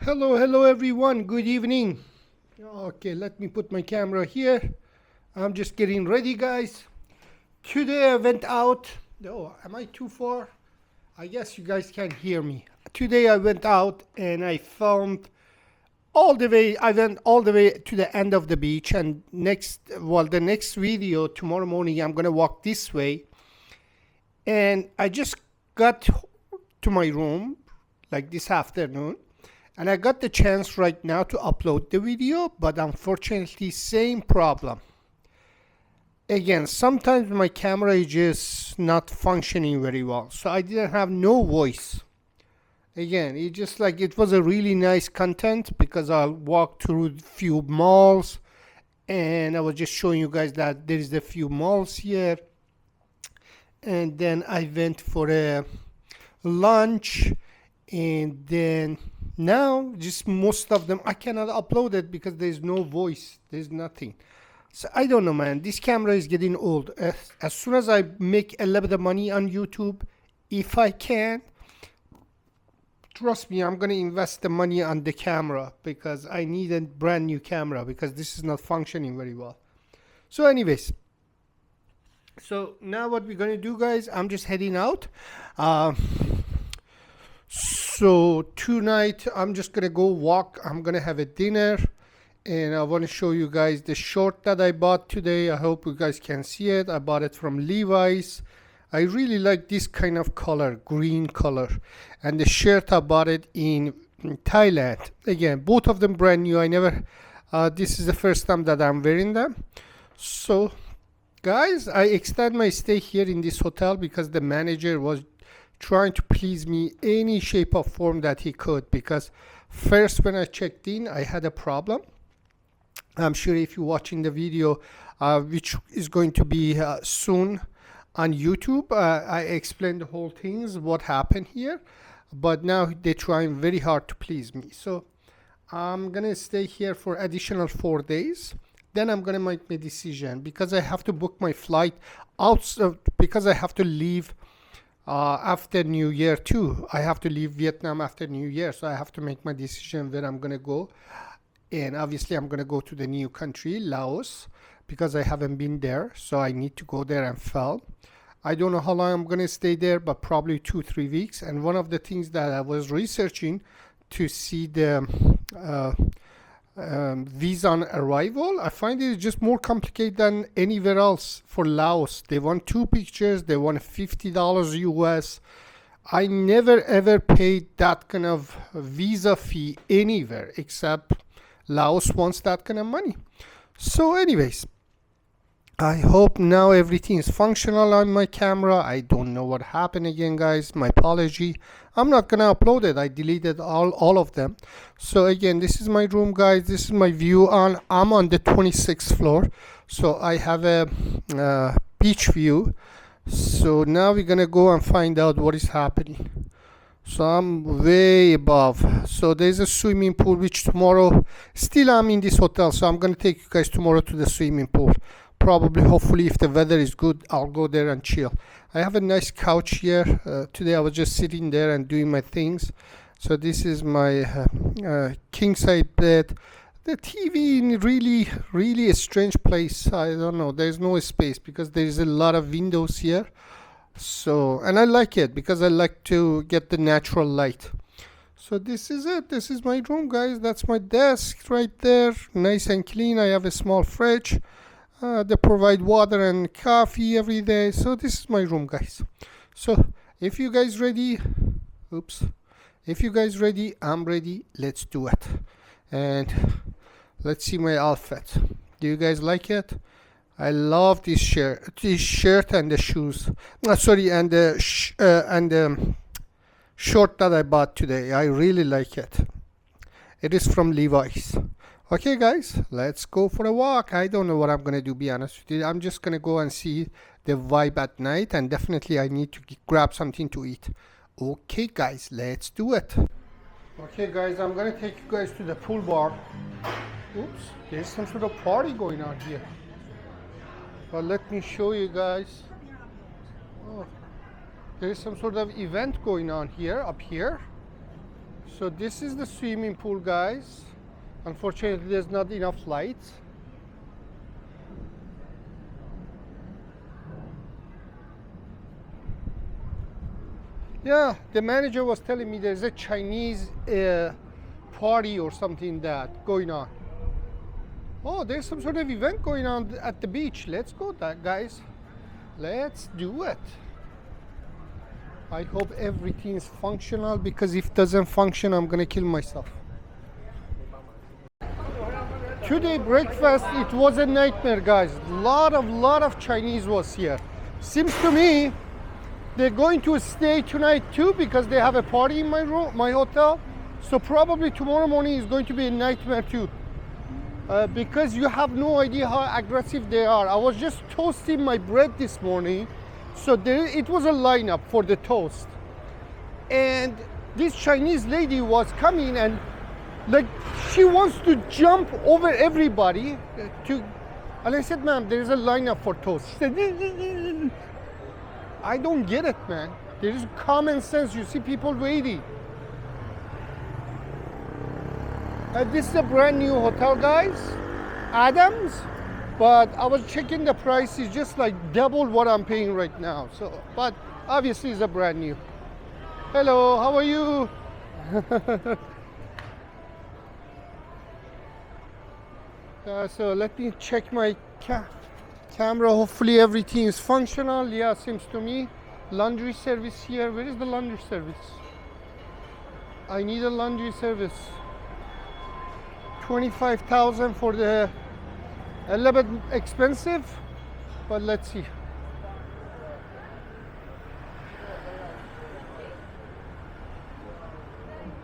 Hello everyone. Good evening. Okay, let me put my camera here. I'm just getting ready, guys. Today I went out. Oh, am I too far? I guess you guys can't hear me. Today I went out and I filmed all the way. I went all the way to the end of the beach. And the next video tomorrow morning, I'm gonna walk this way. And I just got to my room like this afternoon. And I got the chance right now to upload the video, but unfortunately, same problem. Again, sometimes my camera is just not functioning very well. So I didn't have no voice. Again, it was a really nice content because I walked through a few malls and I was just showing you guys that there is a few malls here. And then I went for a lunch, and then now just most of them I cannot upload it because there's no voice, there's nothing. So I don't know, man, this camera is getting old. As soon as I make a little bit of money on YouTube, if I can, trust me, I'm gonna invest the money on the camera because I need a brand new camera because this is not functioning very well. So anyways, so now what we're gonna do, guys, I'm just heading out. So tonight I'm just gonna go walk. I'm gonna have a dinner, and I want to show you guys the short that I bought today. I hope you guys can see it. I bought it from Levi's. I really like this kind of color, green color, and the shirt I bought it in Thailand. Again, both of them brand new. This is the first time that I'm wearing them. So guys, I extend my stay here in this hotel because the manager was trying to please me any shape or form that he could, because first when I checked in I had a problem. I'm sure if you're watching the video which is going to be soon on YouTube, I explained the whole things what happened here, but now they're trying very hard to please me. So I'm gonna stay here for additional 4 days, then I'm gonna make my decision because I have to book my flight out, because I have to leave after New Year too. I have to leave Vietnam after New Year, so I have to make my decision where I'm gonna go. And obviously I'm gonna go to the new country, Laos, because I haven't been there, so I need to go there and film. I don't know how long I'm gonna stay there, but probably 2-3 weeks. And one of the things that I was researching to see the visa on arrival, I find it just more complicated than anywhere else. For Laos, they want 2 pictures, they want $50 US. I never ever paid that kind of visa fee anywhere except Laos wants that kind of money. So anyways, I hope now everything is functional on my camera. I don't know what happened again, guys. My apology. I'm not gonna upload it. I deleted all of them. So again, this is my room, guys. This is my view I'm on the 26th floor. So I have a beach view. So now we're gonna go and find out what is happening. So I'm way above. So there's a swimming pool, which tomorrow, still I'm in this hotel, so I'm gonna take you guys tomorrow to the swimming pool. Probably, hopefully, if the weather is good, I'll go there and chill. I have a nice couch here. Today I was just sitting there and doing my things. So this is my king size bed. The TV in really a strange place. I don't know. There's no space because there is a lot of windows here. So, and I like it because I like to get the natural light. So this is it. This is my room, guys. That's my desk right there. Nice and clean. I have a small fridge. They provide water and coffee every day. So this is my room, guys. So if you guys ready, if you guys ready, I'm ready. Let's do it. And let's see my outfit. Do you guys like it? I love this shirt and the shoes. And the short that I bought today. I really like it. It is from Levi's. Okay, guys, let's go for a walk. I don't know what I'm gonna do, be honest with you. I'm just gonna go and see the vibe at night, and definitely I need to grab something to eat. Okay, guys, let's do it. Okay, guys, I'm gonna take you guys to the pool bar. Oops, there's some sort of party going on here. But let me show you guys. Oh, there's some sort of event going on here, up here. So this is the swimming pool, guys. Unfortunately, there's not enough lights. Yeah, the manager was telling me there's a Chinese party or something that going on. Oh, there's some sort of event going on at the beach. Let's go, guys. Let's do it. I hope everything is functional, because if it doesn't function, I'm gonna kill myself. Today breakfast, it was a nightmare, guys. Lot of Chinese was here. Seems to me they're going to stay tonight too, because they have a party in my room, my hotel. So probably tomorrow morning is going to be a nightmare too. Because you have no idea how aggressive they are. I was just toasting my bread this morning, so it was a lineup for the toast. And this Chinese lady was coming and like she wants to jump over everybody and I said, ma'am, there is a lineup for toast. She said, I don't get it, man. There is common sense. You see people waiting. This is a brand new hotel, guys, Adams, but I was checking the price. It's just like double what I'm paying right now. So, but obviously it's a brand new. Hello, how are you? So let me check my camera. Hopefully everything is functional. Yeah, seems to me. Laundry service here. Where is the laundry service? I need a laundry service. 25,000 for the, a little bit expensive, but let's see.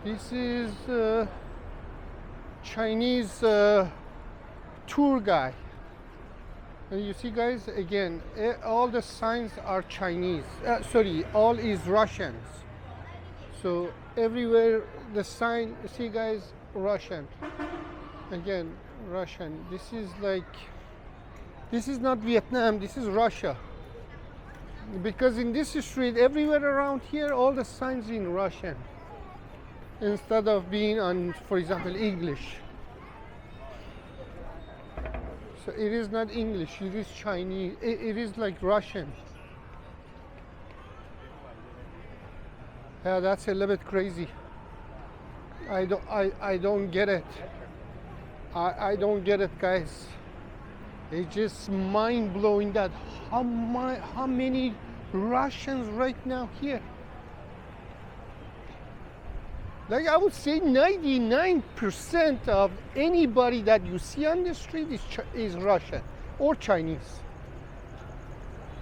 This is Chinese tour guy. And you see, guys, again, all the signs are Chinese. Sorry, all is Russians. So everywhere the sign, see, guys, Russian. Again, Russian. This is like, this is not Vietnam, this is Russia. Because in this street, everywhere around here, all the signs in Russian instead of being on, for example, English. So it is not English, it is Chinese, it is like Russian. Yeah, that's a little bit crazy. I don't get it. I don't get it, guys. It's just mind-blowing that how many Russians right now here. Like I would say 99% of anybody that you see on the street is Russian or Chinese.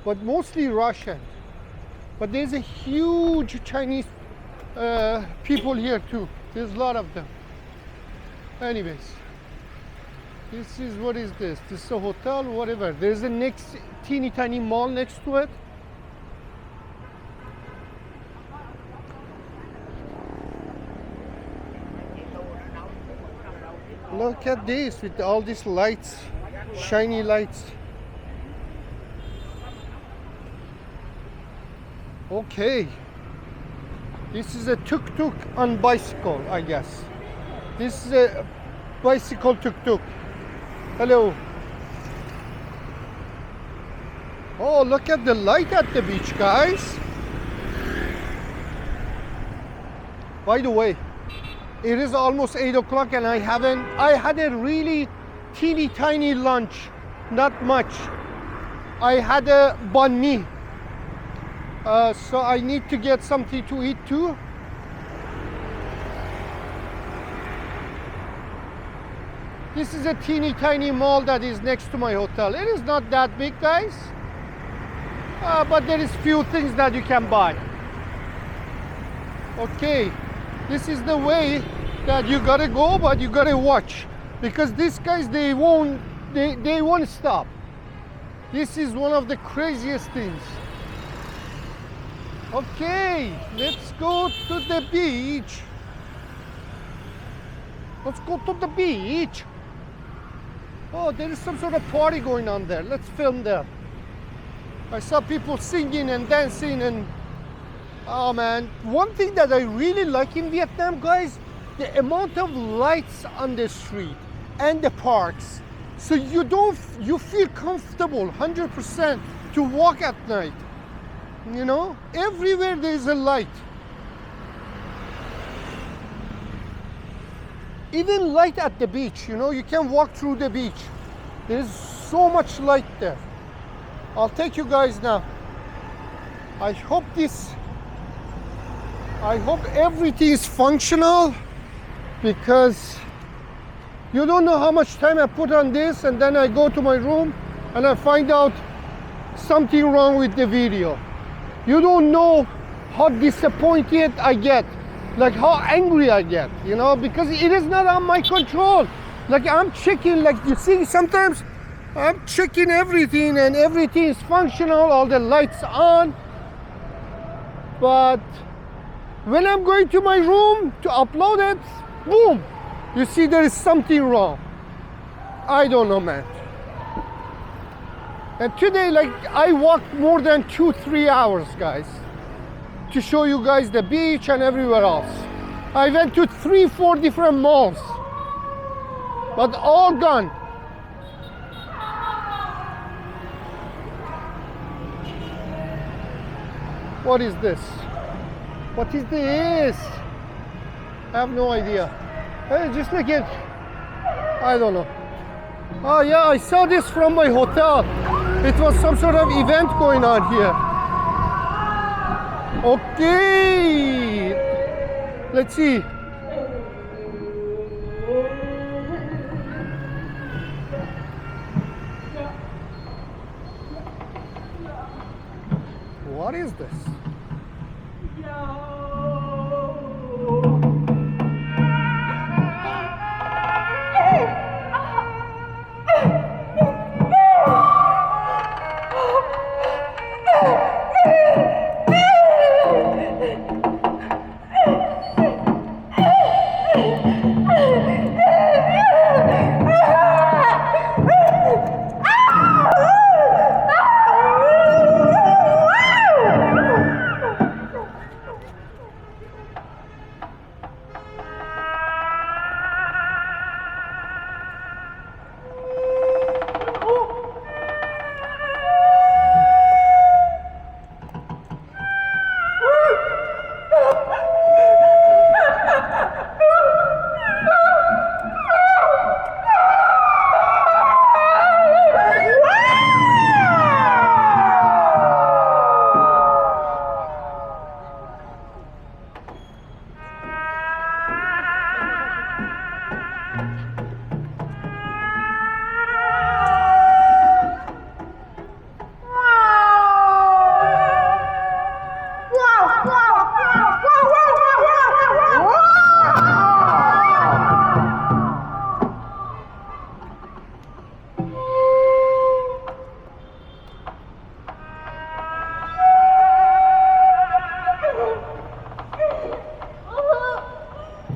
But mostly Russian. But there's a huge Chinese people here too. There's a lot of them. Anyways, this is, what is this? This is a hotel, whatever. There's a next teeny tiny mall next to it. Look at this with all these lights, shiny lights. Okay. This is a tuk-tuk on bicycle, I guess. This is a bicycle tuk-tuk. Hello. Oh, look at the light at the beach, guys. By the way, it is almost 8 o'clock and I had a really teeny tiny lunch, not much. I had a banh mi. So I need to get something to eat too. This is a teeny tiny mall that is next to my hotel. It is not that big, guys, but there is few things that you can buy. Okay, this is the way that you gotta go, but you gotta watch, because these guys, they won't stop. This is one of the craziest things. Okay, let's go to the beach. Let's go to the beach. Oh, there is some sort of party going on there. Let's film them. I saw people singing and dancing, and Oh man, one thing that I really like in Vietnam, guys, the amount of lights on the street and the parks. So you feel comfortable 100% to walk at night. You know, everywhere there is a light. Even light at the beach, you know, you can walk through the beach. There's so much light there. I'll take you guys now. I hope everything is functional, because you don't know how much time I put on this, and then I go to my room and I find out something wrong with the video. You don't know how disappointed I get, like how angry I get, you know, because it is not on my control. Like I'm checking, like you see, sometimes I'm checking everything and everything is functional, all the lights on. But when I'm going to my room to upload it, boom, you see there is something wrong. I don't know, man. And today, like, I walked more than 2-3 hours, guys, to show you guys the beach and everywhere else. I went to 3-4 different malls, but all gone. What is this? What is this? I have no idea. Hey, just like it. I don't know. Oh yeah, I saw this from my hotel. It was some sort of event going on here. Okay. Let's see. What is this?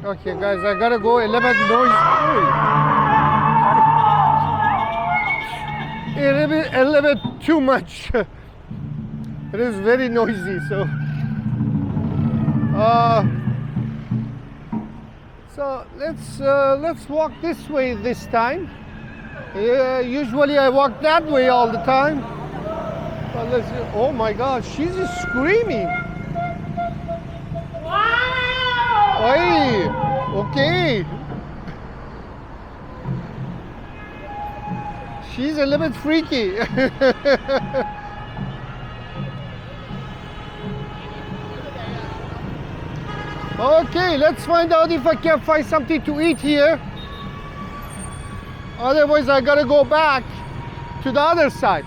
Okay, guys, I gotta go. 11 noise. A little bit too much. It is very noisy. So let's walk this way this time. Usually I walk that way all the time. But let's. Oh my God, she's just screaming. Hey, okay. She's a little bit freaky. Okay, let's find out if I can find something to eat here. Otherwise, I gotta go back to the other side.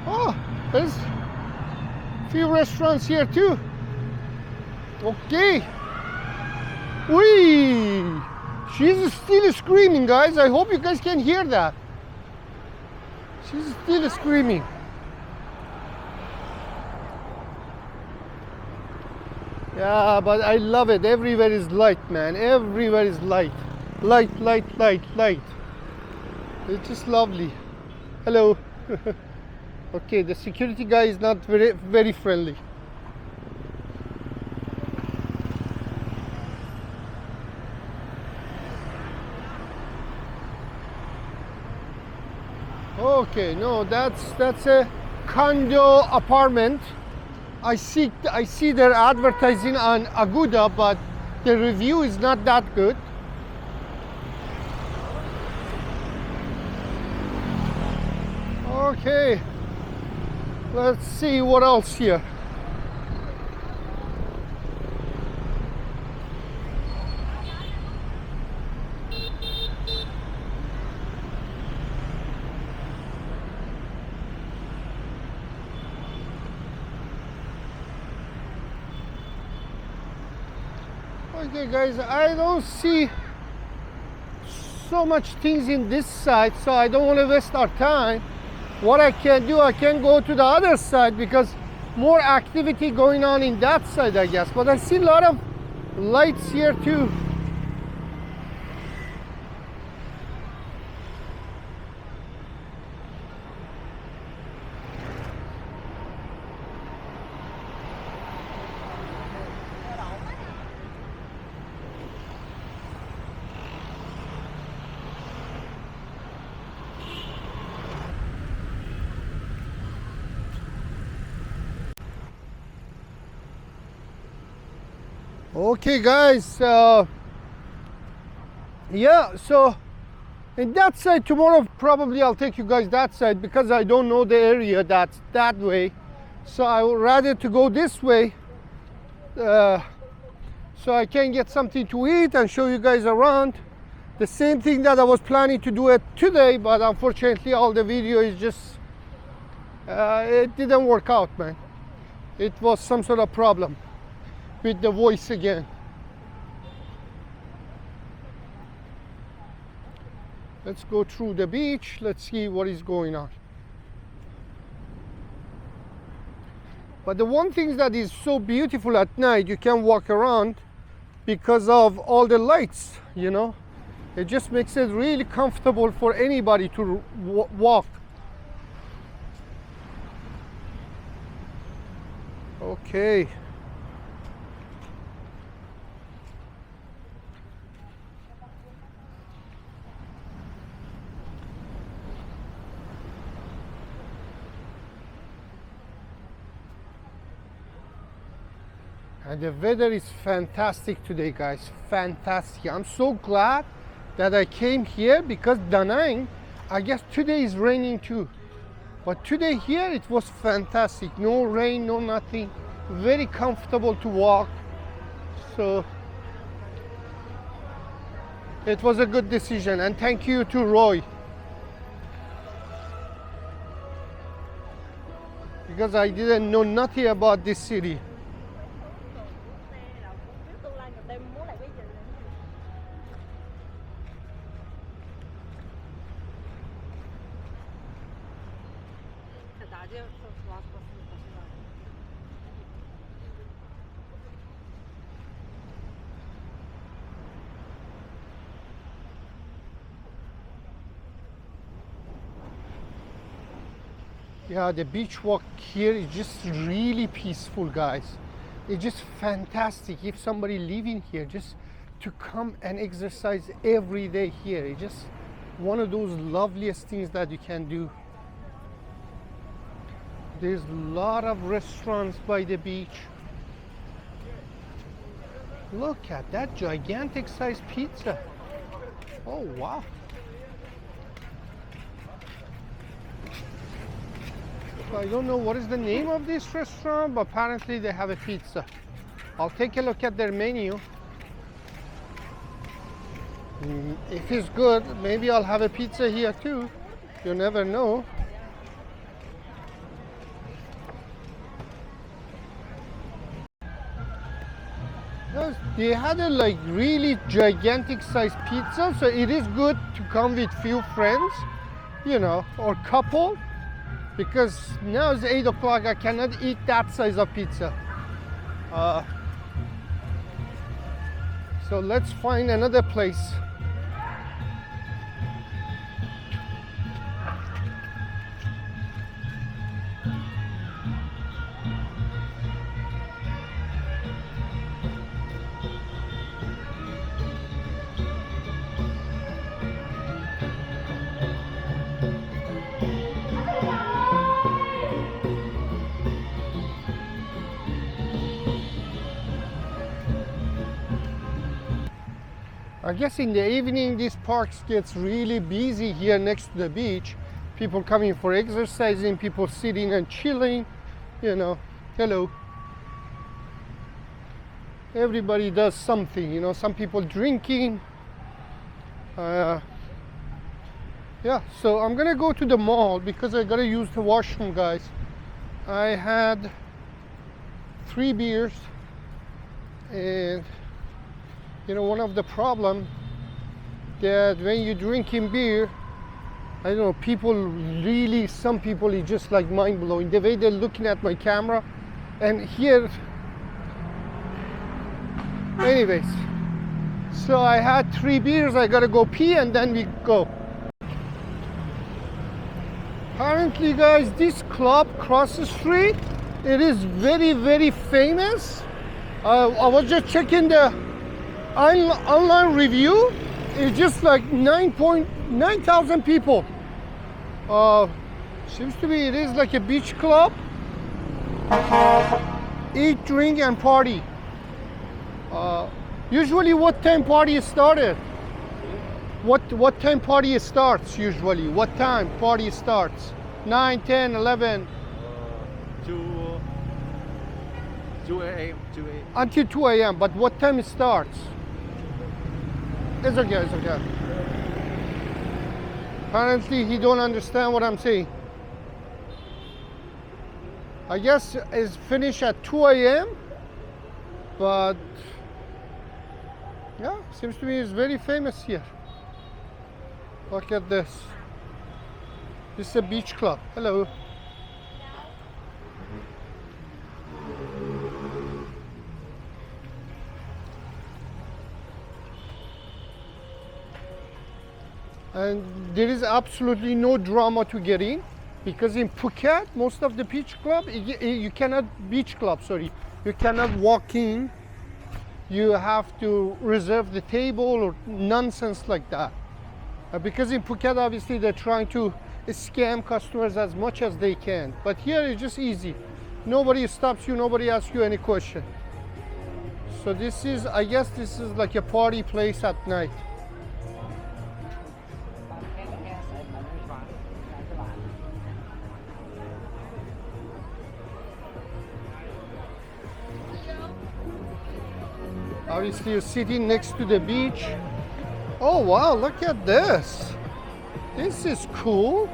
Oh, there's a few restaurants here too. Okay. Whee! She's still screaming, guys. I hope you guys can hear that. She's still screaming. Yeah, but I love it. Everywhere is light, man. Everywhere is light. Light, light, light, light. It's just lovely. Hello. Okay, the security guy is not very friendly. Okay, no, that's a condo apartment. I see their advertising on Agoda, but the review is not that good. Okay, let's see what else here. Okay guys, I don't see so much things in this side, so I don't want to waste our time. What I can do, I can go to the other side because more activity going on in that side, I guess. But I see a lot of lights here too. Okay guys, yeah, so in that side tomorrow probably I'll take you guys that side because I don't know the area that's that way, so I would rather to go this way so I can get something to eat and show you guys around. The same thing that I was planning to do it today, but unfortunately all the video is just it didn't work out, man. It was some sort of problem with the voice again. Let's go through the beach. Let's see what is going on. But the one thing that is so beautiful at night, you can walk around because of all the lights, you know. It just makes it really comfortable for anybody to walk. Okay. And the weather is fantastic today, guys. Fantastic. I'm so glad that I came here because Da Nang, I guess today is raining too. But today here it was fantastic. No rain, no nothing. Very comfortable to walk. So it was a good decision. And thank you to Roy. Because I didn't know nothing about this city. Yeah, the beach walk here is just really peaceful, guys. It's just fantastic if somebody living here just to come and exercise every day here. It's just one of those loveliest things that you can do. There's a lot of restaurants by the beach. Look at that gigantic size pizza. Oh wow. So I don't know what is the name of this restaurant, but apparently they have a pizza. I'll take a look at their menu. If it's good, maybe I'll have a pizza here too. You never know. They had a like really gigantic size pizza, so it is good to come with few friends, you know, or couple. Because now it's 8 o'clock, I cannot eat that size of pizza. So let's find another place. I guess in the evening this park gets really busy here next to the beach. People coming for exercising, people sitting and chilling, you know. Hello. Everybody does something, you know, some people drinking. Yeah, so I'm gonna go to the mall because I gotta use the washroom, guys. I had 3 beers, and you know, one of the problem that when you drinking beer, I don't know, people really, some people, it's just like mind-blowing the way they're looking at my camera. And here, anyways, so I had 3 beers, I gotta go pee and then we go. Apparently, guys, this club across the street, it is very, very famous. I was just checking the online review. It's just like 9,000 people. Seems to be, it is like a beach club. Eat, drink, and party. Usually, what time party started? What time party starts usually? What time party starts? 9, 10, 11? 2 a.m. Until 2 a.m. But what time it starts? It's okay, it's okay. Apparently he don't understand what I'm saying. I guess it's finished at 2 a.m. But yeah, seems to me it's very famous here. Look at this. This is a beach club. Hello. And there is absolutely no drama to get in, because in Phuket, most of the beach club, you cannot you cannot walk in. You have to reserve the table or nonsense like that. Because in Phuket, obviously, they're trying to scam customers as much as they can. But here it's just easy. Nobody stops you, nobody asks you any question. So this is, I guess this is like a party place at night. Obviously, you're sitting next to the beach. Oh wow, look at this. This is cool.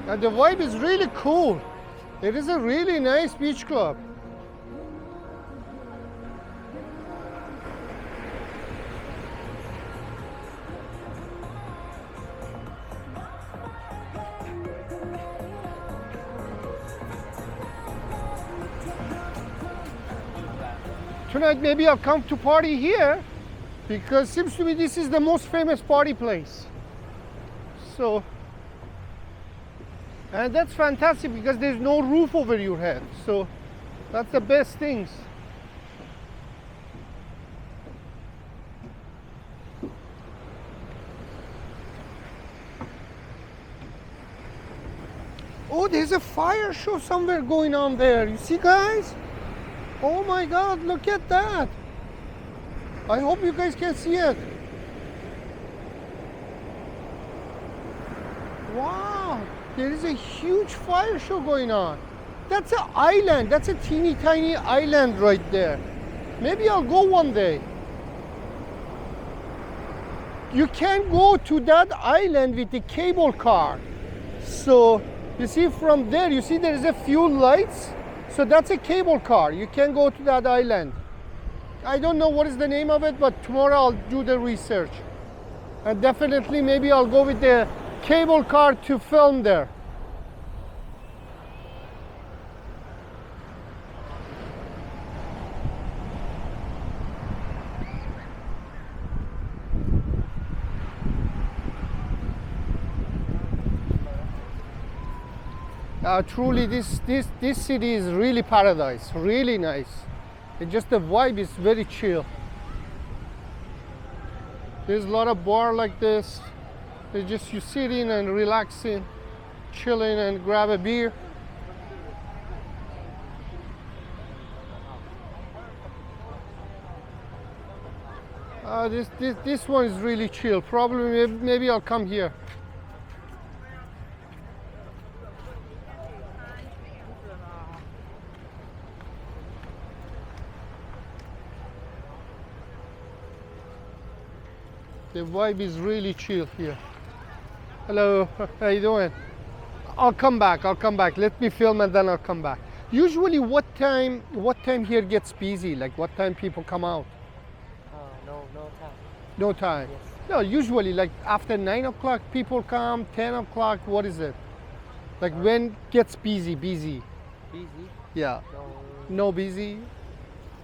And the vibe is really cool. It is a really nice beach club. Tonight maybe I'll come to party here, because it seems to me this is the most famous party place. So, and that's fantastic because there's no roof over your head. So that's the best things. Oh, there's a fire show somewhere going on there. You see, guys? Oh my God, look at that. I hope you guys can see it. Wow, there is a huge fire show going on. That's an island. That's a teeny tiny island right there. Maybe I'll go one day. You can go to that island with the cable car. So you see from there, you see there is a few lights. So that's a cable car. You can go to that island. I don't know what is the name of it, but tomorrow I'll do the research. And definitely maybe I'll go with the cable car to film there. Truly, this city is really paradise, really nice. It just the vibe is very chill. There's a lot of bar like this. It's just you sitting and relaxing, chilling and grab a beer. This one is really chill. Probably maybe I'll come here. The vibe is really chill here. Hello, how you doing? I'll come back. Let me film and then I'll come back. Usually what time here gets busy? Like what time people come out? No time. No time. Yes. No, usually like after 9 o'clock people come, 10 o'clock, what is it? Like when gets busy? Busy? Yeah. No. No busy?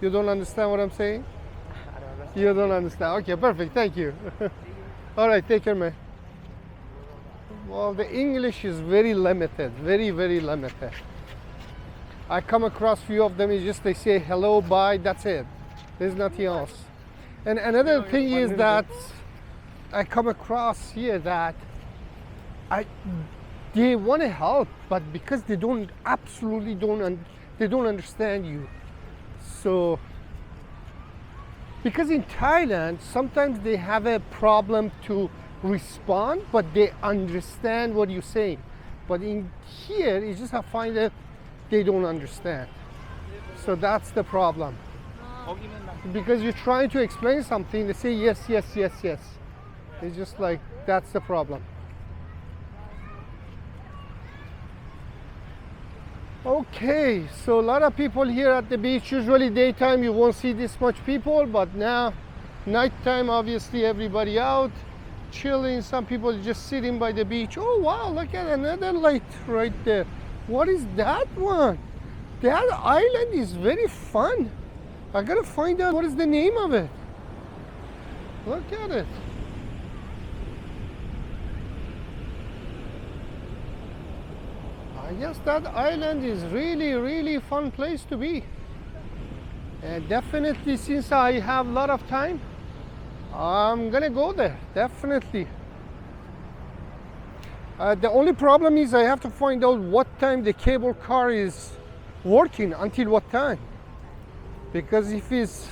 You don't understand what I'm saying? I don't understand. You don't understand. Okay, perfect. Thank you. All right, take care, man. Well, the English is very limited, very limited. I come across few of them. It's just they say hello, bye. That's it. There's nothing else. And another thing is that I come across here that they want to help, but because they don't understand you. So. Because in Thailand, sometimes they have a problem to respond, but they understand what you're saying. But in here, it's just I find that they don't understand. So that's the problem. Because you're trying to explain something, they say yes. It's just like, that's the problem. Okay, so a lot of people here at the beach. Usually daytime you won't see this much people, but now nighttime obviously everybody out chilling. Some people just sitting by the beach. Oh wow, look at another light right there. What is that one? That island is very fun. I gotta find out what is the name of it. Look at it. I guess that island is really fun place to be. And definitely, since I have a lot of time, I'm gonna go there, definitely. The only problem is I have to find out what time the cable car is working, until what time. Because if it's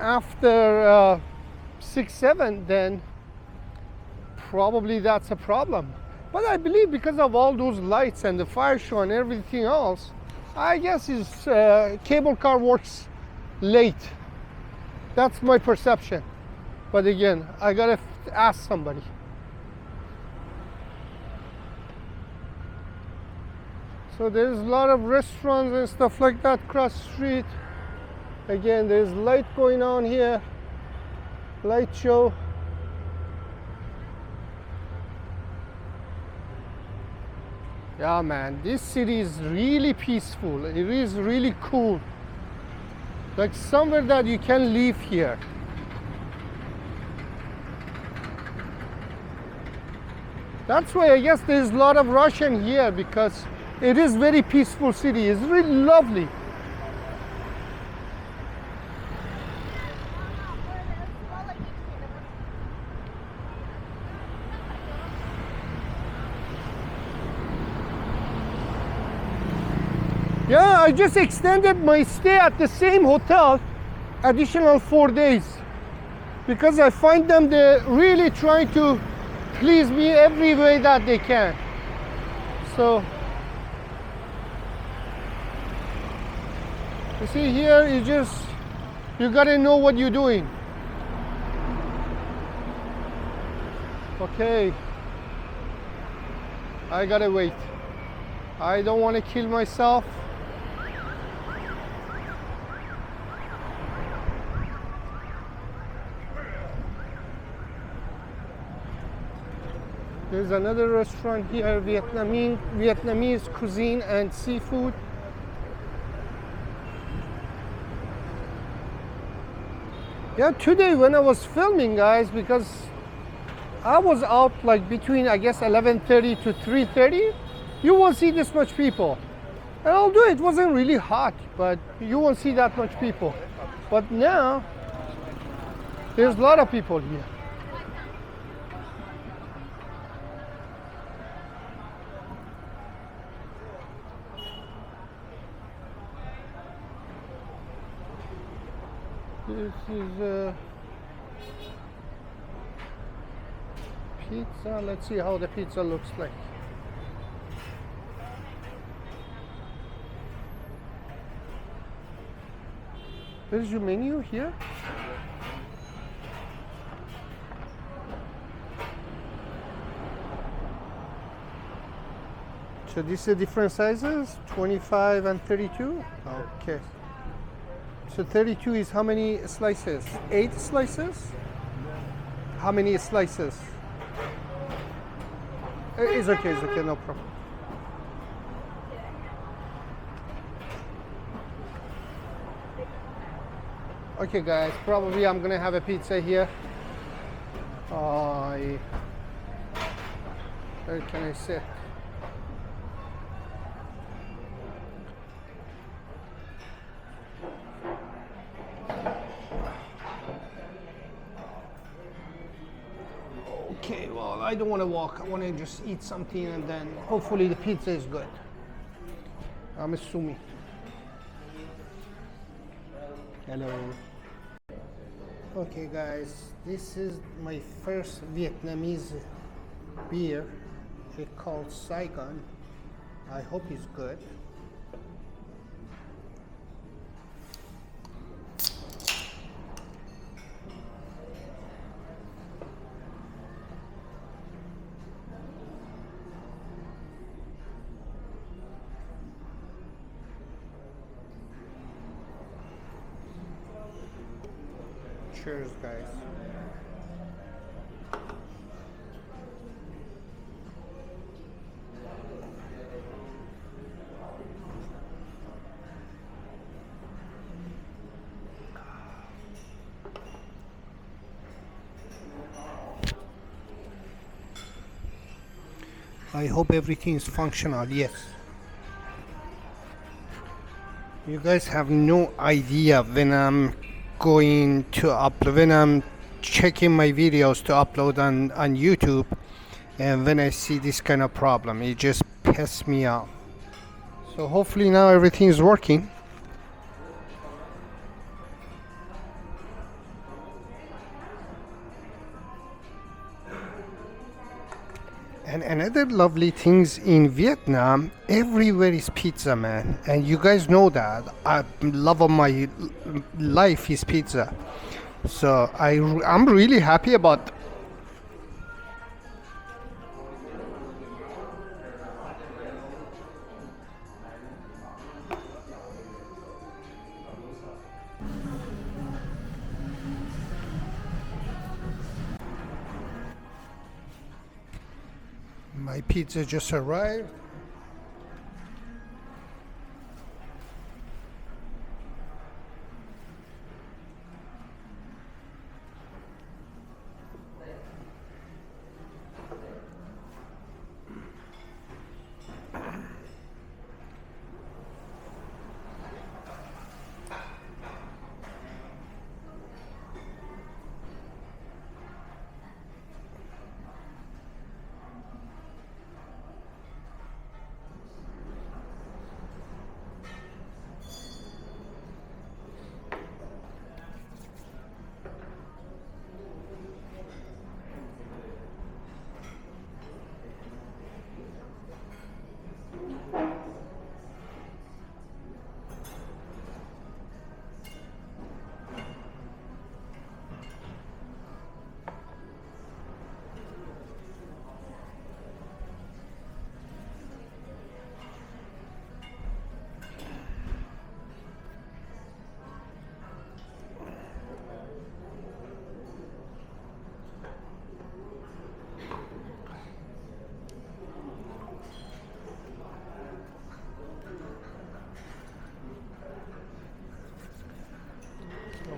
after 6, 7, then probably that's a problem. But I believe because of all those lights and the fire show and everything else, I guess his cable car works late. That's my perception. But again, I gotta ask somebody. So there's a lot of restaurants and stuff like that across the street. Again, there's light going on here, light show. Yeah, man, this city is really peaceful. It is really cool. Like somewhere that you can live here. That's why I guess there's a lot of Russian here, because it is very peaceful city. It's really lovely. Yeah, I just extended my stay at the same hotel additional 4 days, because I find them they're really trying to please me every way that they can. So you see here, you gotta know what you're doing. Okay, I gotta wait. I don't want to kill myself. There's another restaurant here, Vietnamese cuisine and seafood. Yeah, today when I was filming, guys, because I was out like between, I guess, 11:30 to 3:30, you won't see this much people. And although it wasn't really hot, but you won't see that much people. But now, there's a lot of people here. This is pizza. Let's see how the pizza looks like. There's your menu here. So these are different sizes, 25 and 32? Okay. So 32 is how many slices? 8 slices? How many slices? It's okay, no problem. Okay guys, probably I'm gonna have a pizza here. Where can I sit? Okay, well, I don't want to walk. I want to just eat something and then hopefully the pizza is good. I'm assuming. Hello. Okay, guys, this is my first Vietnamese beer. It's called Saigon. I hope it's good. Cheers, guys. I hope everything is functional. Yes. You guys have no idea when I'm going to upload, when I'm checking my videos to upload on YouTube, and when I see this kind of problem, it just pisses me off. So hopefully now everything is working. And another lovely things in Vietnam, everywhere is pizza, man. And you guys know that. Love of my life is pizza. So I'm really happy about. My pizza just arrived.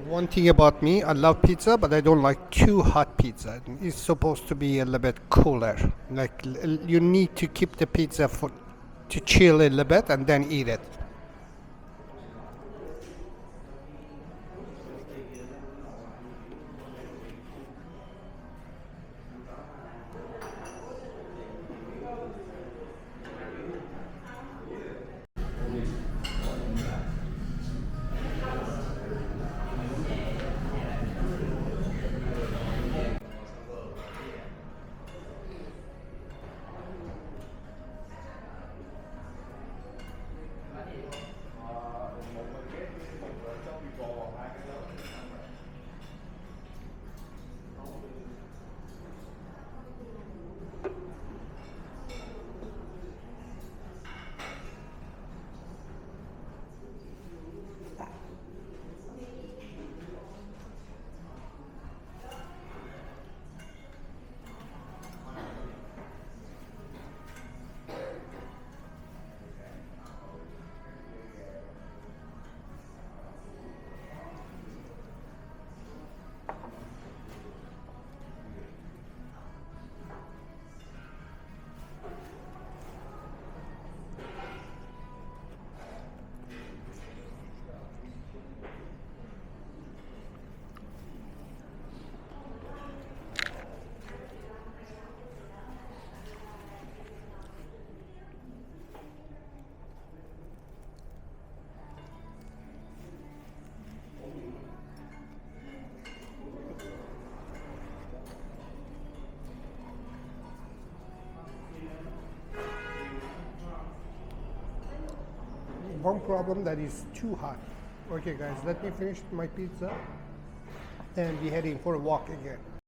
One thing about me, I love pizza, but I don't like too hot pizza. It's supposed to be a little bit cooler. Like you need to keep the pizza for to chill a little bit and then eat it. One problem that is too hot. Okay guys, let me finish my pizza and be heading for a walk again.